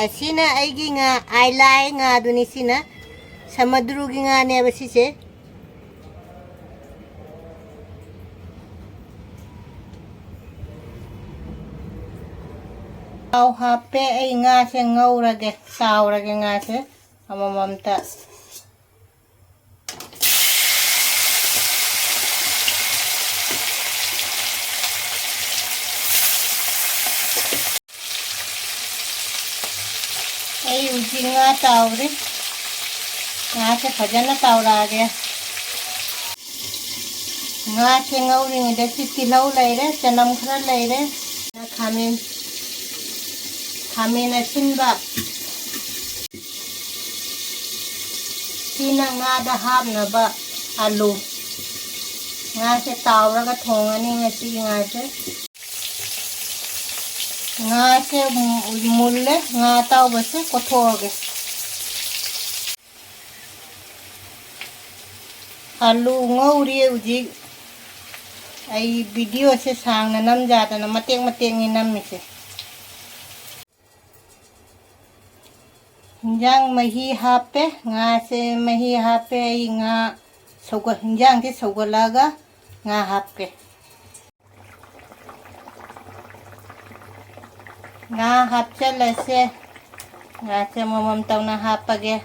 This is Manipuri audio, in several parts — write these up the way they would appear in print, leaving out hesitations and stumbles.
Asina aigi nga Aila nga duni sina samadrugi nga ne basise. Au hape ay nga se ngaurage saurage nga se amamamta. Ay uji nga tauri nga se phajana taura gaya nga se ngauri ngida si tilau laire chanam khara laire na khamin asinba sina nga da hapnaba alu nga se taura ga thongani ngasi nga se mulle nga ataoba se kothoge alu ngauri uji ai video se sangna nam jata na matek ni nam se hinjang mahi hape nga se mahi hape ai nga sogo hinjang ke sogolaga nga hape nga hapchala se nga se mamam taw na hapage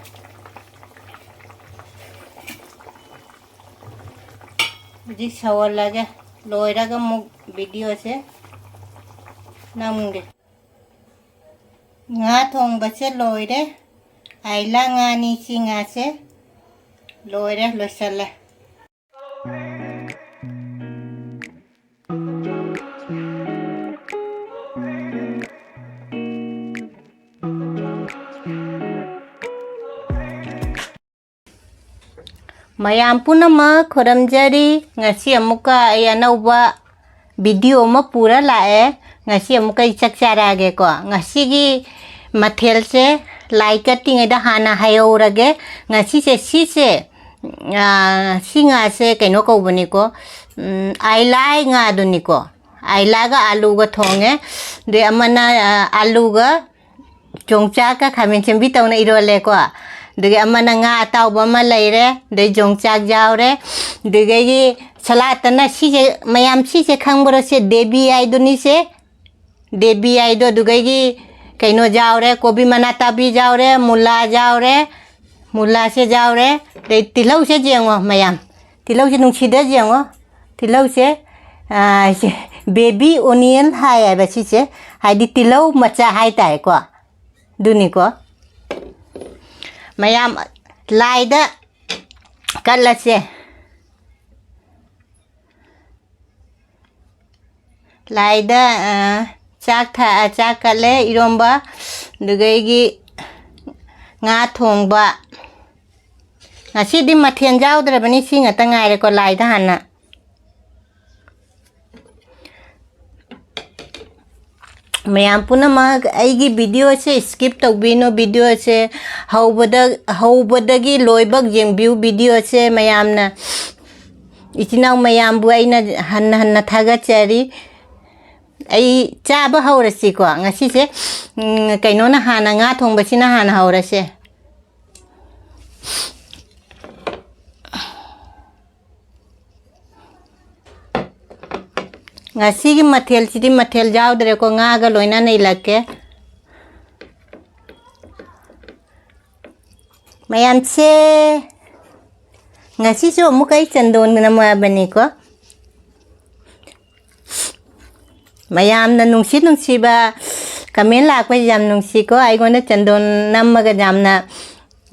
Jadi sawal lagi loira ka mug video se namunge nga Thongba se loire Aila nga ni si nga se loire losala Mayam punama khoramjari ngasi amuka ay anauba video ma pura lae ngasi amuka ichak charage ko ngasi gi mathel se like cutting ida hana hayorage ngasi se singa se kaino ko bani ko Aila nga duni ko Aila ga alu ga thonge de amana alu ga Yongchak ka khamin chembi tawna irole ko Dege amana nga ataoba ma laire de Yongchak jaure dege gi salatana sije mayam sije khangboro se debi ai duni se debi ai do duge gi kaino jaure kobi manata bi jaure mula se jaure de tilau se jengo mayam tilau se nungchida jengo tilau se baby onion hai ba sije hai di tilau macha hai tai ko duni ko Mayam laida kalase laida chak kale eromba dugai nga Thongba ngasi di mathen jaudra bani singa tangai ko laida hana Mayam punama aigi video se skip tawbino video se haubadagi loibak jengbiu video se mayamna ichinaw mayam bu aina hanna thaga chari ai chaba haurasi ko ngasi se kaino na hana nga Thongba sina hana haurase ngasi gi mathel jaudre ko nga ga loina nei lakke mayam se ngasi so mukai chandon na ma bani ko mayam na nungsi ba kamen la ko jam nungsi ko ai gona chandon nam ga jamna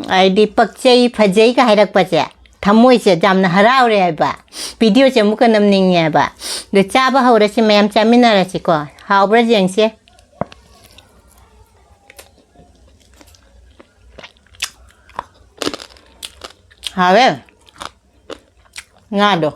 ai di pakchei phajei ka hairak pacha thamoi se jamna haraure ba video che muka namning ya ba de chaba haura si mayam chamina ra si ko haubra jeng se hawe ngado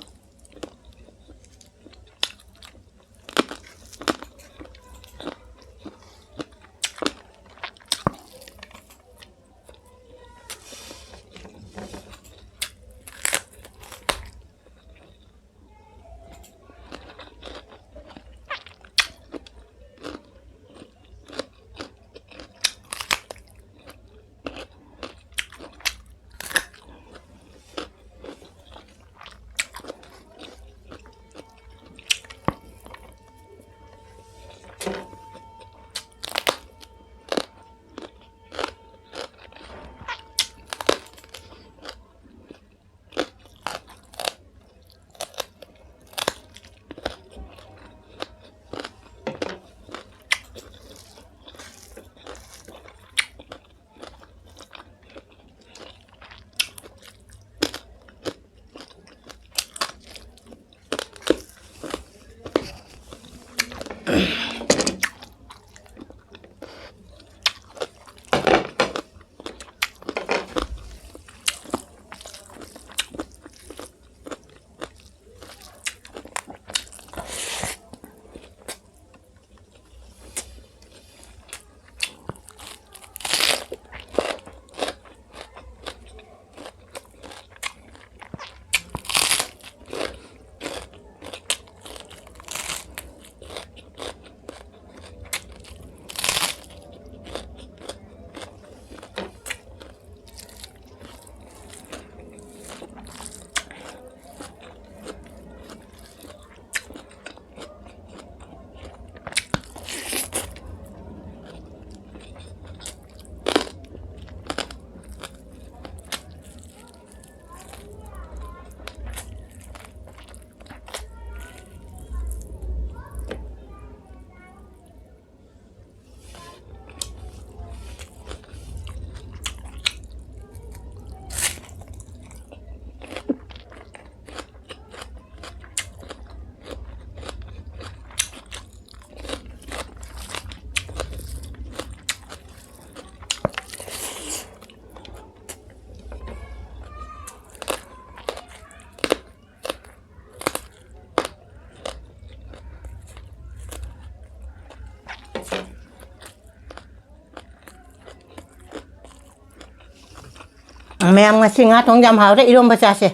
Mèm nga xin ngá thong jam hào đấy eromba chase.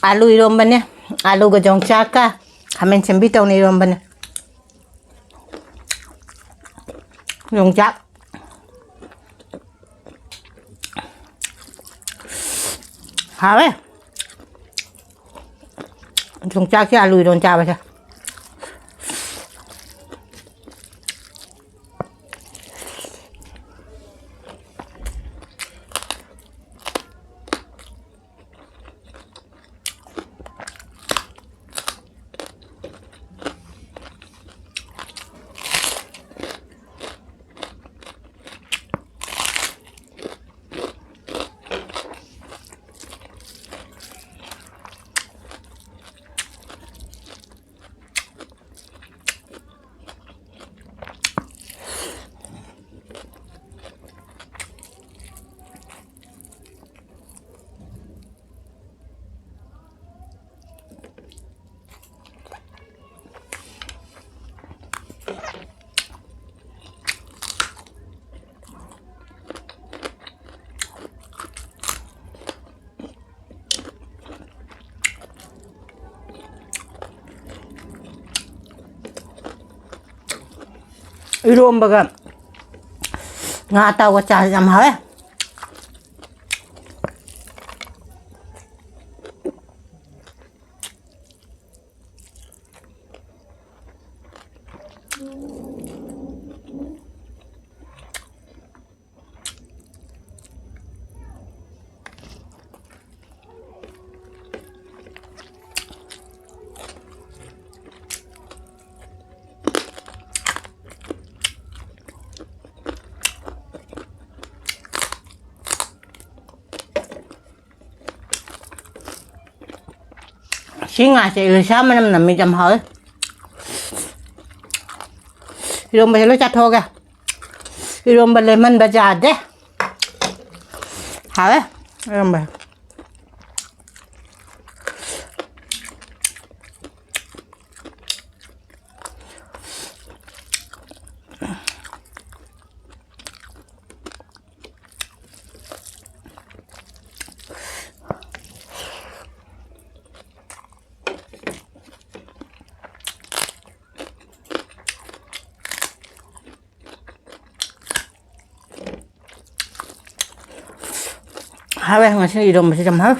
Aloo eromba ne. Aloo ga Yongchak ka. Kamen sembi tau ne eromba ne. Yongchak. Hào ấy. Yongchak chứ aloo Yongchak chứ. Eromba ga nga ataoba chase jam hào ấy. Xin ngà sẽ lười sao mà nằm mình chầm hỏi. Eromba lo chặt thôi kìa. Eromba lemon bà chặt đấy. Hả đấy. Eromba. Hả bé nggak sih eromba sih jam hào.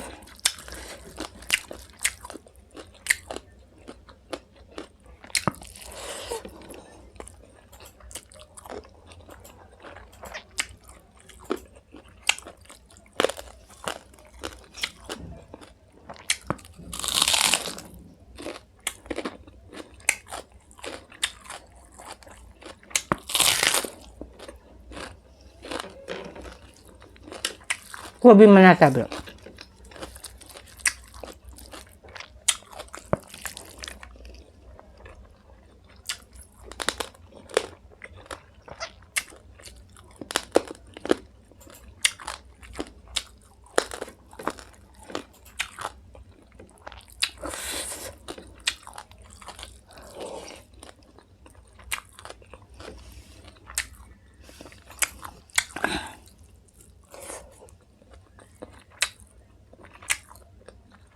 Lebih menata bro.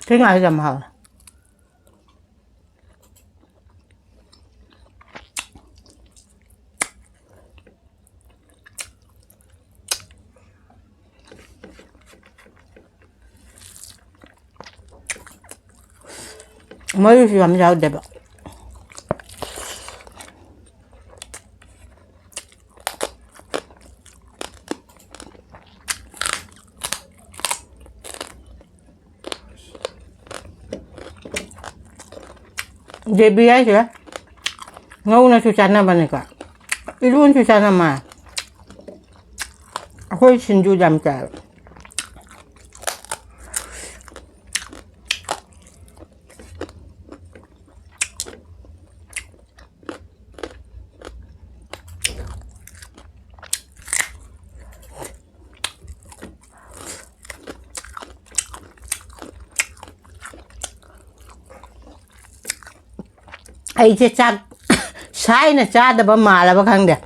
Thế ngài làm hả? Mới làm sao đẹp ạ? JB aja. Nggak una susah nama nih kak. Itu pun susah nama. Aku sinju jam cah. Ai chế chát sai nè chát đã bấm mà là bác khang đẹp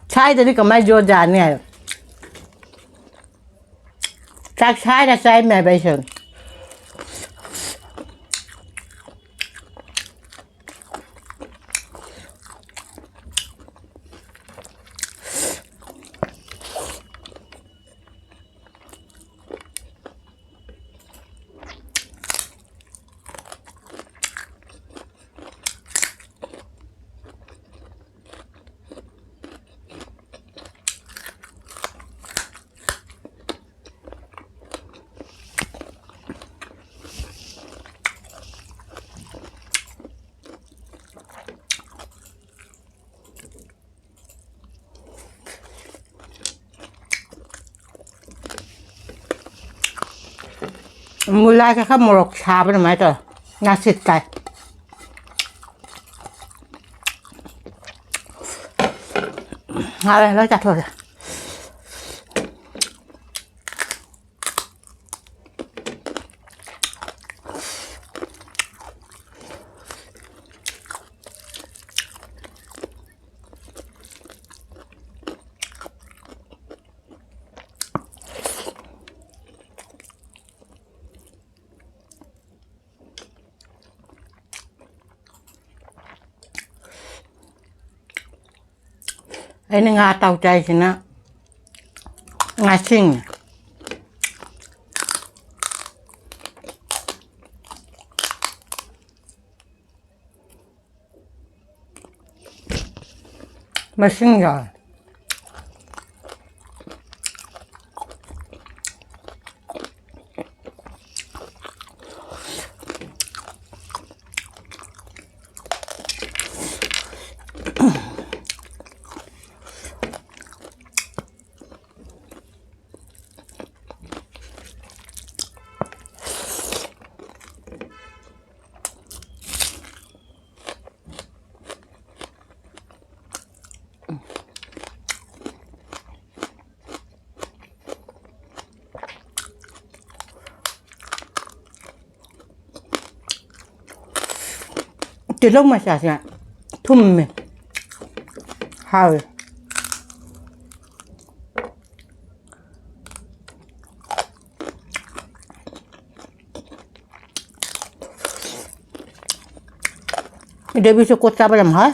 sai thì cái máy vô giàn này 짝 사이다 사이 매배션 mulai cái morok chả bên máy rồi ngã xịt cay ngã đây lấy chặt thôi ini nggak tahu cai sini ngasing mesin ya từ lúc mà xả xả thum mình hào dia bisa kota apa hả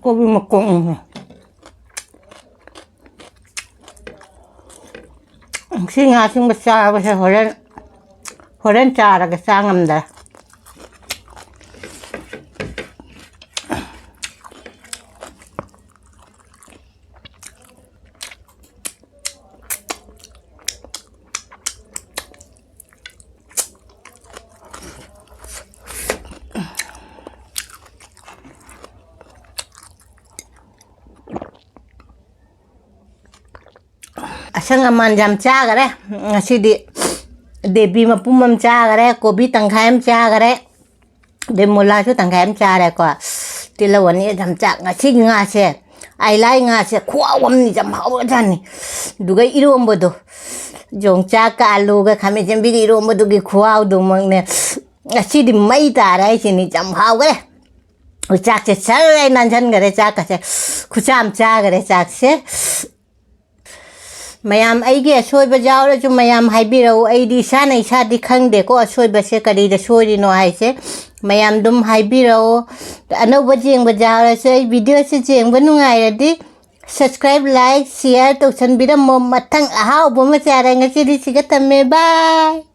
có bị một con xin ngài xin bớt xa bây giờ hồi đến trà là cái sang ngầm đấy Asang manjam cha gare ngasi di debi mapumam cha gare kobi tangkhaim cha gare de mola chu tangkhaim cha re ko tilawani jam cha ngasi nga se ailai nga se khwawam ni jam haw jani duga irombo do jongcha ka alu ga khame jembi irombo do gi khwaw do mang ne ꯑꯁꯤꯗꯤ ꯃꯩ ꯇꯥꯔꯦ ꯑꯩꯁꯤꯅꯤ ꯌꯥꯝ ꯍꯥꯎꯈ꯭ꯔꯦ ꯆꯥꯛꯁꯦ ꯁꯔ ꯅꯥꯟꯁꯤꯟꯈꯔꯦ ꯆꯥꯛꯀꯁꯦ ꯈꯨꯆꯥꯝ ꯆꯥꯈꯔꯦ ꯆꯥꯛꯁꯦ ꯃꯌꯥꯝ ꯑꯩꯒꯤ ꯑꯁꯣꯏꯕ ꯌꯥꯎꯔꯁꯨ ꯃꯌꯥꯝ ꯍꯥꯏꯕꯤꯔꯛꯎ ꯑꯩꯗꯤ ꯏꯁꯥꯅ ꯏꯁꯥꯗꯤ ꯈꯪꯗꯦꯀꯣ ꯑꯁꯣꯏꯕꯁꯦ ꯀꯔꯤꯗ ꯁꯣꯏꯔꯤꯅꯣ ꯍꯥꯏꯁꯦ ꯃꯌꯥꯝ ꯑꯗꯨꯝ ꯍꯥꯏꯕꯤꯔꯛꯑꯣ ꯑꯅꯧꯕ ꯌꯦꯡꯕ ꯌꯥꯎꯔꯁꯨ ꯑꯩ ꯚꯤꯗꯤꯑꯣꯁꯦ ꯌꯦꯡꯕ ꯅꯨꯡꯉꯥꯏꯔꯗꯤ ꯁꯕꯁꯀ꯭राꯏꯕ ꯂꯥꯏꯛ ꯁꯤꯌꯔ ꯇꯧꯁꯟꯕꯤꯔꯝꯃꯣ ꯃꯊꯪ ꯑꯍꯥꯎꯕ ꯑꯃ ꯆꯥꯔꯦ ꯉꯁꯤꯗꯤ ꯁꯤꯒ ꯊꯝꯃꯦ ꯕꯥꯏ